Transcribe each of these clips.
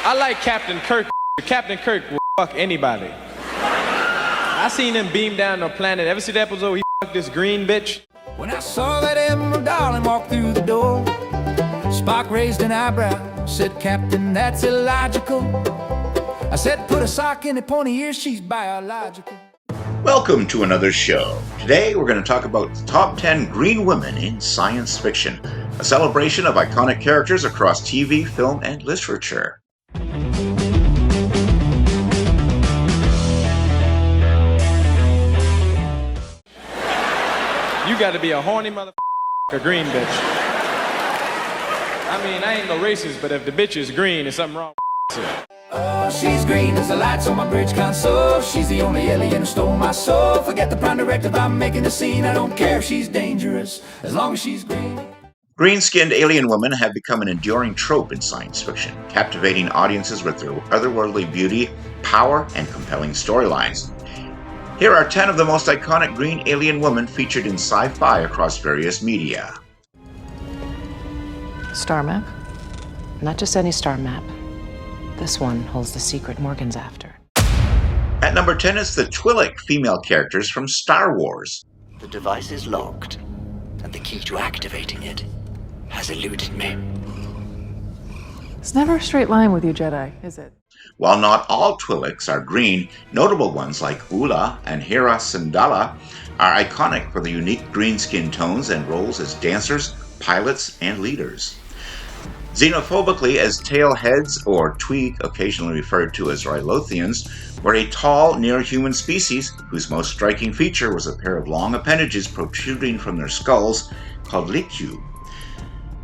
I like Captain Kirk. Captain Kirk will fuck anybody. I seen him beam down the planet. Ever see the episode he fucked this green bitch? When I saw that Emerald darling walk through the door, Spock raised an eyebrow, said, Captain, that's illogical. I said, put a sock in the pointy ear, she's biological. Welcome to another show. Today we're going to talk about the top 10 green women in science fiction, a celebration of iconic characters across TV, film, and literature. You gotta be a horny motherfucker, a green bitch. I mean, I ain't no racist, but if the bitch is green, there's something wrong with her. Oh, she's green as the lights on my bridge console. She's the only alien who stole my soul. Forget the prime directive, I'm making a scene. I don't care if she's dangerous, as long as she's green. Green-skinned alien women have become an enduring trope in science fiction, captivating audiences with their otherworldly beauty, power, and compelling storylines. Here are 10 of the most iconic green alien women featured in sci-fi across various media. Star map? Not just any star map. This one holds the secret Morgan's after. At number 10 is the Twi'lek female characters from Star Wars. The device is locked, and the key to activating it has eluded me. It's never a straight line with you Jedi, is it? While not all Twi'leks are green, notable ones like Oola and Hera Syndulla are iconic for the unique green skin tones and roles as dancers, pilots, and leaders. Xenophobically as tailheads, or Tweak, occasionally referred to as Rylothians, were a tall, near-human species whose most striking feature was a pair of long appendages protruding from their skulls called Likyu.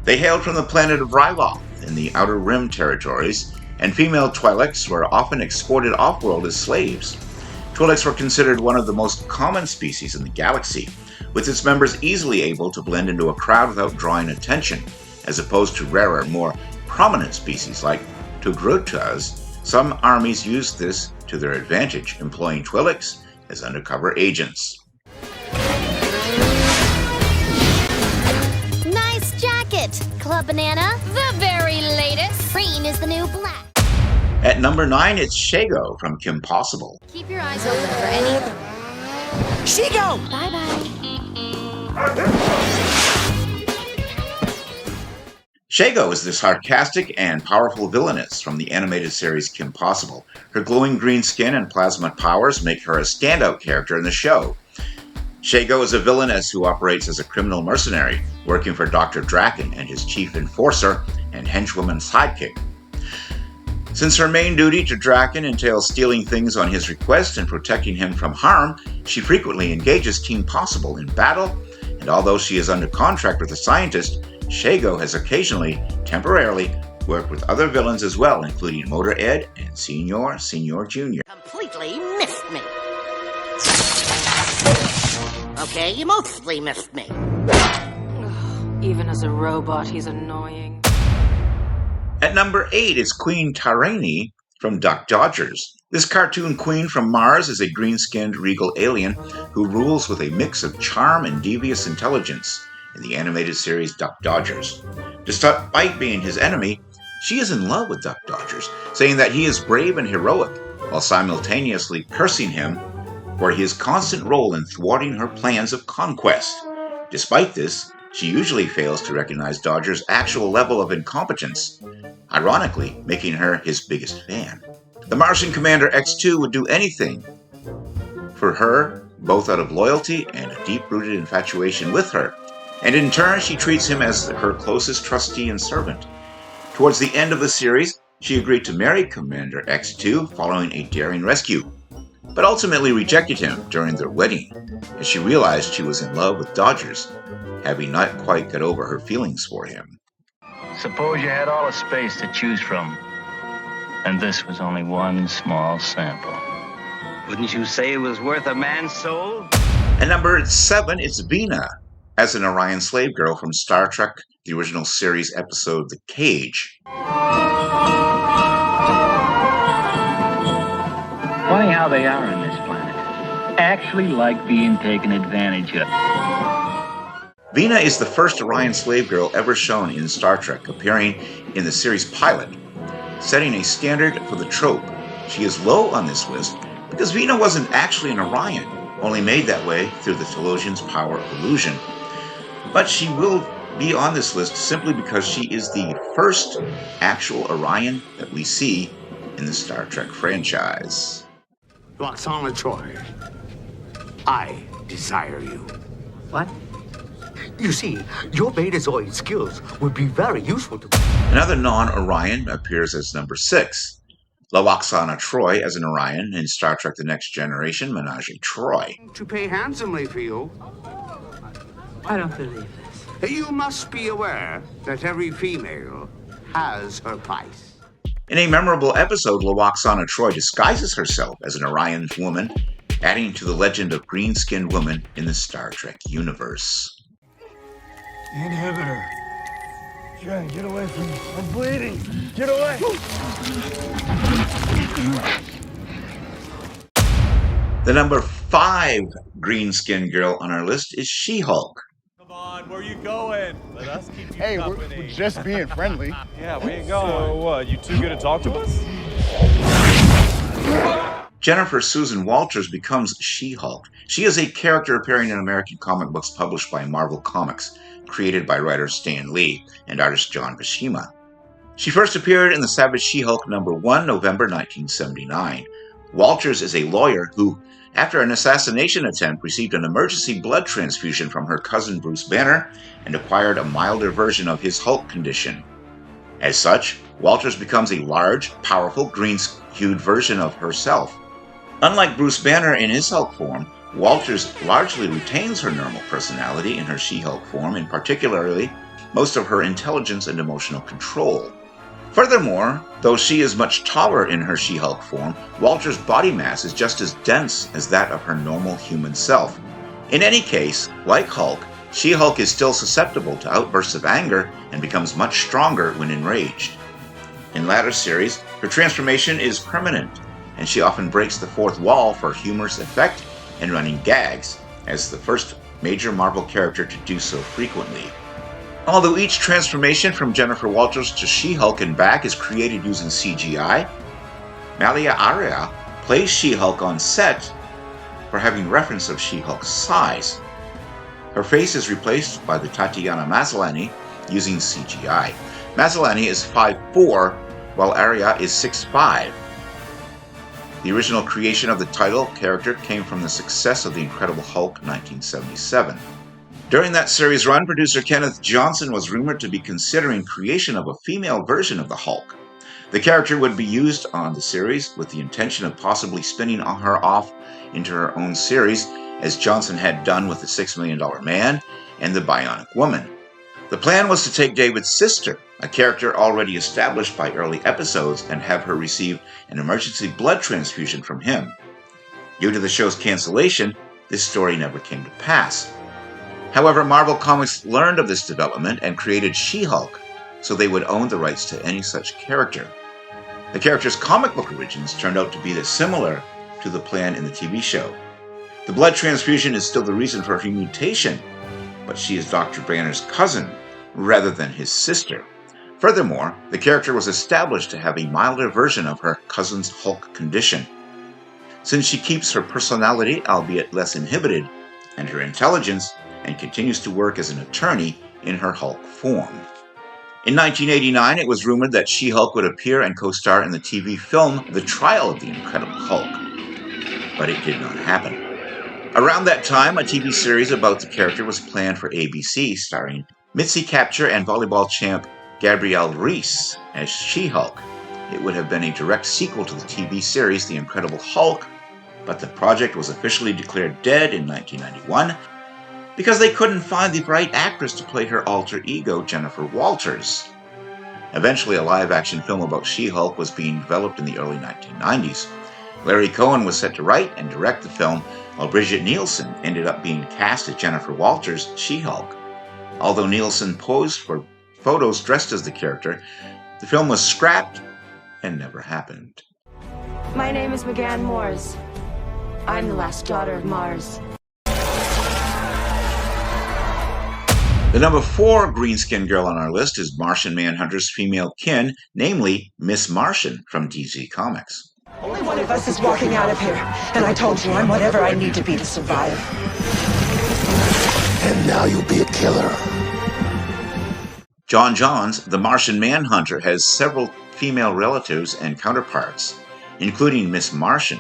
They hailed from the planet of Ryloth in the Outer Rim territories, and female Twi'leks were often exported off-world as slaves. Twi'leks were considered one of the most common species in the galaxy, with its members easily able to blend into a crowd without drawing attention, as opposed to rarer, more prominent species like Togrutas. Some armies used this to their advantage, employing Twi'leks as undercover agents. Nice jacket, Club Banana. The very latest. Green is the new black. At number 9, it's Shago from Kim Possible. Keep your eyes open for any... Shago! Bye-bye. Shago is the sarcastic and powerful villainess from the animated series Kim Possible. Her glowing green skin and plasma powers make her a standout character in the show. Shago is a villainess who operates as a criminal mercenary, working for Dr. Draken and his chief enforcer and henchwoman sidekick. Since her main duty to Draken entails stealing things on his request and protecting him from harm, she frequently engages Team Possible in battle, and although she is under contract with a scientist, Shago has occasionally, temporarily, worked with other villains as well, including Motor Ed and Senor Jr. Completely missed me. Okay, you mostly missed me. Even as a robot, he's annoying. At number 8 is Queen Tarani from Duck Dodgers. This cartoon queen from Mars is a green-skinned regal alien who rules with a mix of charm and devious intelligence in the animated series Duck Dodgers. Despite being his enemy, she is in love with Duck Dodgers, saying that he is brave and heroic, while simultaneously cursing him for his constant role in thwarting her plans of conquest. Despite this, she usually fails to recognize Dodger's actual level of incompetence, ironically making her his biggest fan. The Martian Commander X2 would do anything for her, both out of loyalty and a deep-rooted infatuation with her, and in turn she treats him as her closest trustee and servant. Towards the end of the series, she agreed to marry Commander X2 following a daring rescue, but ultimately rejected him during their wedding, as she realized she was in love with Dodgers, having not quite got over her feelings for him. Suppose you had all the space to choose from, and this was only one small sample. Wouldn't you say it was worth a man's soul? And number 7 is Vina, as an Orion slave girl from Star Trek, the original series episode The Cage. Funny how they are on this planet. Actually like being taken advantage of. Vina is the first Orion slave girl ever shown in Star Trek, appearing in the series pilot. setting a standard for the trope. She is low on this list because Vina wasn't actually an Orion, only made that way through the Telosian's power of illusion. But she will be on this list simply because she is the first actual Orion that we see in the Star Trek franchise. Lwaxana Troi, I desire you. What? You see, your Betazoid skills would be very useful to me. Another non-Orion appears as number 6. Lwaxana Troi as an Orion in Star Trek The Next Generation, Menage a Troi. To pay handsomely for you. I don't believe this. You must be aware that every female has her price. In a memorable episode, Lwaxana Troi disguises herself as an Orion woman, adding to the legend of green-skinned women in the Star Trek universe. Inhibitor. Jen, get away from me. I'm bleeding. Get away. The number 5 green-skinned girl on our list is She-Hulk. Come on, where you going? Let us keep you Hey, company. we're just being friendly. Yeah, where you going? So what, you too good to talk to us? Jennifer Susan Walters becomes She-Hulk. She is a character appearing in American comic books published by Marvel Comics, created by writer Stan Lee and artist John Buscema. She first appeared in the Savage She-Hulk #1, November 1979. Walters is a lawyer who, after an assassination attempt, received an emergency blood transfusion from her cousin Bruce Banner and acquired a milder version of his Hulk condition. As such, Walters becomes a large, powerful, green-hued version of herself. Unlike Bruce Banner in his Hulk form, Walters largely retains her normal personality in her She-Hulk form, and particularly most of her intelligence and emotional control. Furthermore, though she is much taller in her She-Hulk form, Walters' body mass is just as dense as that of her normal human self. In any case, like Hulk, She-Hulk is still susceptible to outbursts of anger and becomes much stronger when enraged. In latter series, her transformation is permanent, and she often breaks the fourth wall for humorous effect and running gags, as the first major Marvel character to do so frequently. Although each transformation from Jennifer Walters to She-Hulk and back is created using CGI, Malia Arya plays She-Hulk on set for having reference of She-Hulk's size. Her face is replaced by the Tatiana Maslany using CGI. Maslany is 5'4", while Arya is 6'5". The original creation of the title character came from the success of The Incredible Hulk 1977. During that series run, producer Kenneth Johnson was rumored to be considering creation of a female version of the Hulk. The character would be used on the series with the intention of possibly spinning her off into her own series, as Johnson had done with the $6 Million Man and the Bionic Woman. The plan was to take David's sister, a character already established by early episodes, and have her receive an emergency blood transfusion from him. Due to the show's cancellation, this story never came to pass. However, Marvel Comics learned of this development and created She-Hulk, so they would own the rights to any such character. The character's comic book origins turned out to be similar to the plan in the TV show. The blood transfusion is still the reason for her mutation, but she is Dr. Banner's cousin rather than his sister. Furthermore, the character was established to have a milder version of her cousin's Hulk condition. Since she keeps her personality, albeit less inhibited, and her intelligence, and continues to work as an attorney in her Hulk form. In 1989, it was rumored that She-Hulk would appear and co-star in the TV film The Trial of the Incredible Hulk, but it did not happen. Around that time, a TV series about the character was planned for ABC, starring Mitzi Kapture and volleyball champ Gabrielle Reese as She-Hulk. It would have been a direct sequel to the TV series The Incredible Hulk, but the project was officially declared dead in 1991 because they couldn't find the right actress to play her alter ego, Jennifer Walters. Eventually, a live-action film about She-Hulk was being developed in the early 1990s. Larry Cohen was set to write and direct the film, while Bridget Nielsen ended up being cast as Jennifer Walters' She-Hulk. Although Nielsen posed for photos dressed as the character, the film was scrapped and never happened. My name is McGann Moores. I'm the last daughter of Mars. The number 4 green-skinned girl on our list is Martian Manhunter's female kin, namely Miss Martian from DC Comics. Only one of us is walking out of here, and I told you I'm whatever I need to be to survive. And now you'll be a killer. John Johns, the Martian Manhunter, has several female relatives and counterparts, including Miss Martian,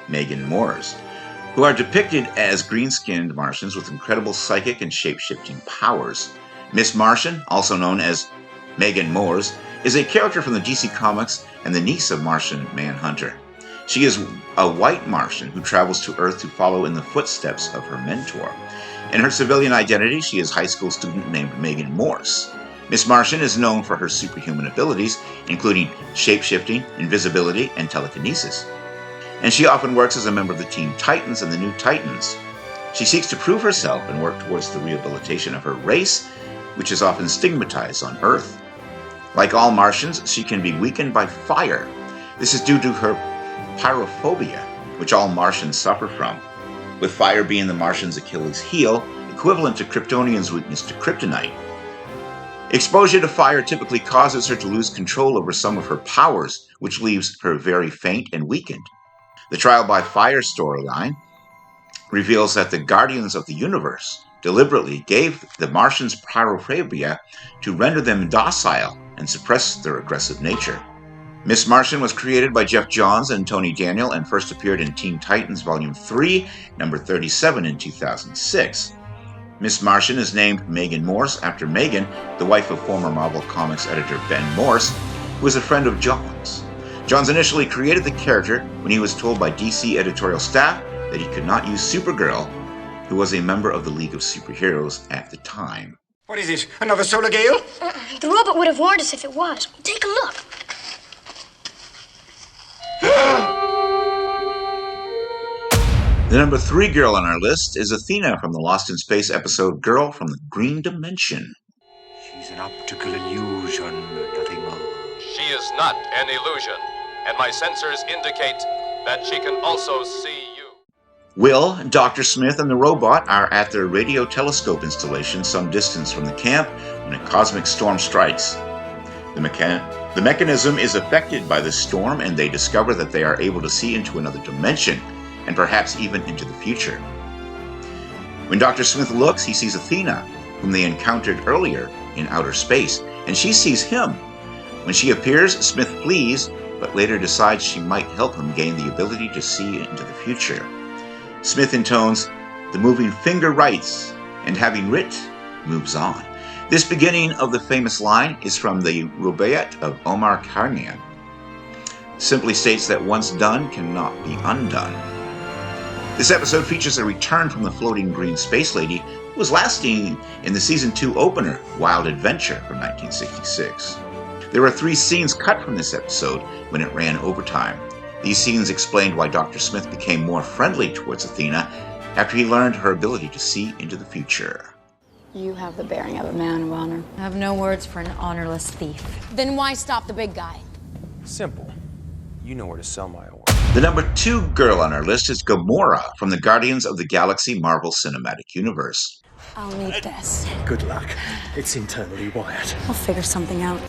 Megan Moores, who are depicted as green-skinned Martians with incredible psychic and shape-shifting powers. Miss Martian, also known as Megan Moores, is a character from the DC Comics and the niece of Martian Manhunter. She is a white Martian who travels to Earth to follow in the footsteps of her mentor. In her civilian identity, she is a high school student named Megan Morse. Miss Martian is known for her superhuman abilities, including shape-shifting, invisibility, and telekinesis. And she often works as a member of the Teen Titans and the New Titans. She seeks to prove herself and work towards the rehabilitation of her race, which is often stigmatized on Earth. Like all Martians, she can be weakened by fire. This is due to her pyrophobia, which all Martians suffer from, with fire being the Martians' Achilles heel, equivalent to Kryptonians' weakness to kryptonite. Exposure to fire typically causes her to lose control over some of her powers, which leaves her very faint and weakened. The Trial by Fire storyline reveals that the Guardians of the Universe deliberately gave the Martians pyrophobia to render them docile and suppress their aggressive nature. Miss Martian was created by Jeff Johns and Tony Daniel and first appeared in Teen Titans Volume 3, number 37 in 2006. Miss Martian is named Megan Morse after Megan, the wife of former Marvel Comics editor Ben Morse, who is a friend of Johns. Johns initially created the character when he was told by DC editorial staff that he could not use Supergirl, who was a member of the League of Superheroes at the time. What is it? Another solar gale? The robot would have warned us if it was. Take a look. The number 3 girl on our list is Athena from the Lost in Space episode Girl from the Green Dimension. She's an optical illusion, nothing more. She is not an illusion, and my sensors indicate that she can also see you. Will, Dr. Smith, and the robot are at their radio telescope installation some distance from the camp when a cosmic storm strikes. The mechanism is affected by the storm, and they discover that they are able to see into another dimension, and perhaps even into the future. When Dr. Smith looks, he sees Athena, whom they encountered earlier in outer space, and she sees him. When she appears, Smith flees, but later decides she might help him gain the ability to see into the future. Smith intones, "The moving finger writes, and having writ, moves on." This beginning of the famous line is from the Rubaiyat of Omar Khayyam. Simply states that once done cannot be undone. This episode features a return from the floating green space lady who was last seen in the Season 2 opener, Wild Adventure from 1966. There were 3 scenes cut from this episode when it ran overtime. These scenes explained why Dr. Smith became more friendly towards Athena after he learned her ability to see into the future. You have the bearing of a man of honor. I have no words for an honorless thief. Then why stop the big guy? Simple. You know where to sell my ore. The number 2 girl on our list is Gamora from the Guardians of the Galaxy Marvel Cinematic Universe. I'll need this. Good luck. It's internally wired. I'll figure something out.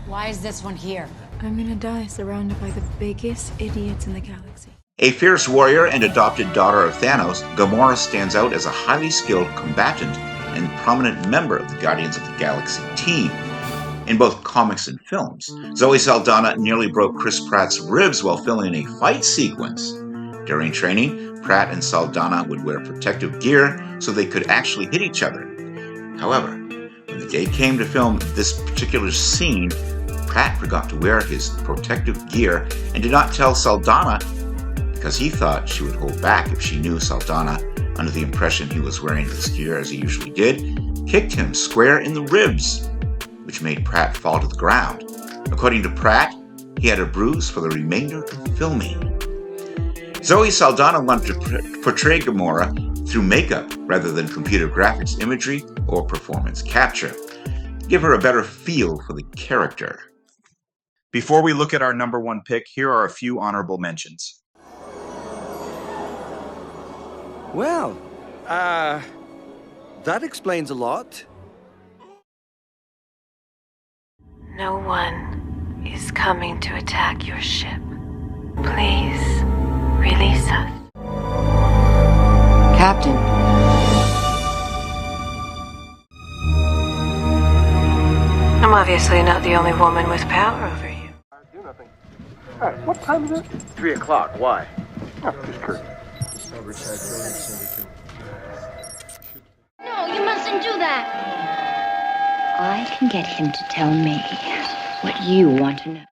Why is this one here? I'm gonna die surrounded by the biggest idiots in the galaxy. A fierce warrior and adopted daughter of Thanos, Gamora stands out as a highly skilled combatant and prominent member of the Guardians of the Galaxy team in both comics and films. Zoe Saldana nearly broke Chris Pratt's ribs while filming a fight sequence. During training, Pratt and Saldana would wear protective gear so they could actually hit each other. However, when the day came to film this particular scene, Pratt forgot to wear his protective gear and did not tell Saldana because he thought she would hold back if she knew Saldana, under the impression he was wearing this gear as he usually did, kicked him square in the ribs, which made Pratt fall to the ground. According to Pratt, he had a bruise for the remainder of filming. Zoe Saldana wanted to portray Gamora through makeup rather than computer graphics imagery or performance capture. Give her a better feel for the character. Before we look at our number 1 pick, here are a few honorable mentions. Well, that explains a lot. No one is coming to attack your ship. Please, release us. Captain. I'm obviously not the only woman with power over you. Do nothing. All right, what time is it? 3 o'clock. Why? Oh, just curious. No, you mustn't do that. I can get him to tell me what you want to know.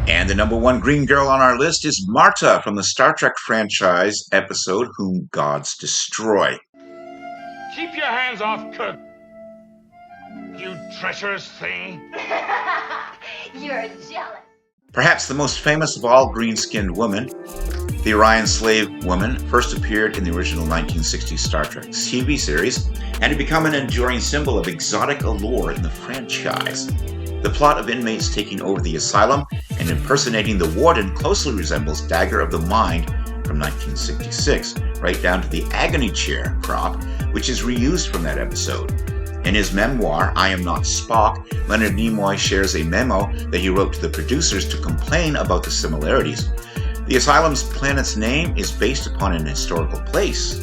And the number one green girl on our list is Marta from the Star Trek franchise episode Whom Gods Destroy. Keep your hands off Kirk, you treacherous thing. You're jealous. Perhaps the most famous of all green-skinned women, the Orion slave woman first appeared in the original 1960s Star Trek TV series and had become an enduring symbol of exotic allure in the franchise. The plot of inmates taking over the asylum and impersonating the warden closely resembles Dagger of the Mind from 1966, right down to the agony chair prop, which is reused from that episode. In his memoir, I Am Not Spock, Leonard Nimoy shares a memo that he wrote to the producers to complain about the similarities. The asylum's planet's name is based upon an historical place.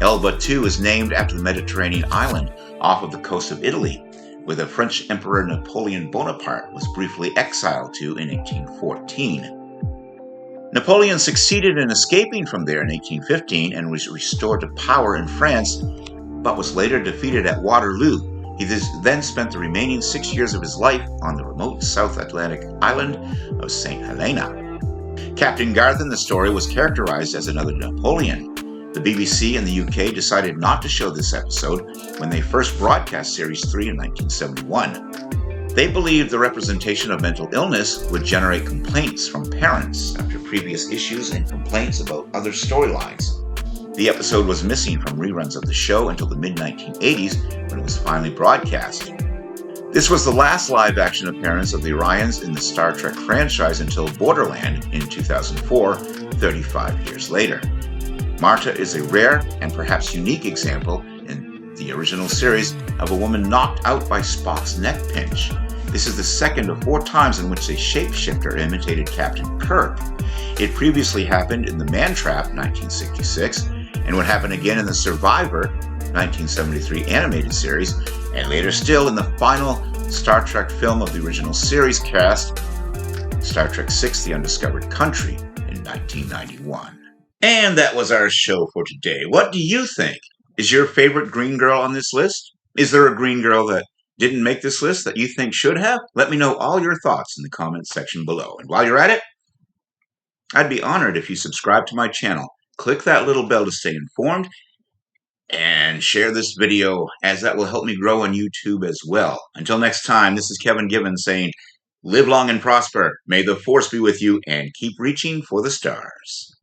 Elba, too, is named after the Mediterranean island off of the coast of Italy, where the French Emperor Napoleon Bonaparte was briefly exiled to in 1814. Napoleon succeeded in escaping from there in 1815 and was restored to power in France, but was later defeated at Waterloo. He then spent the remaining 6 years of his life on the remote South Atlantic island of St. Helena. Captain Garth in the story was characterized as another Napoleon. The BBC in the UK decided not to show this episode when they first broadcast Series 3 in 1971. They believed the representation of mental illness would generate complaints from parents after previous issues and complaints about other storylines. The episode was missing from reruns of the show until the mid-1980s when it was finally broadcast. This was the last live-action appearance of the Orions in the Star Trek franchise until Borderland in 2004, 35 years later. Marta is a rare and perhaps unique example in the original series of a woman knocked out by Spock's neck pinch. This is the second of 4 times in which a shapeshifter imitated Captain Kirk. It previously happened in The Man Trap, 1966, and would happen again in The Survivor, 1973 animated series, and later still in the final Star Trek film of the original series cast, Star Trek VI: The Undiscovered Country, in 1991. And that was our show for today. What do you think? Is your favorite green girl on this list? Is there a green girl that didn't make this list that you think should have? Let me know all your thoughts in the comments section below. And while you're at it, I'd be honored if you subscribe to my channel. Click that little bell to stay informed and share this video, as that will help me grow on YouTube as well. Until next time, this is Kevin Given saying, live long and prosper. May the force be with you and keep reaching for the stars.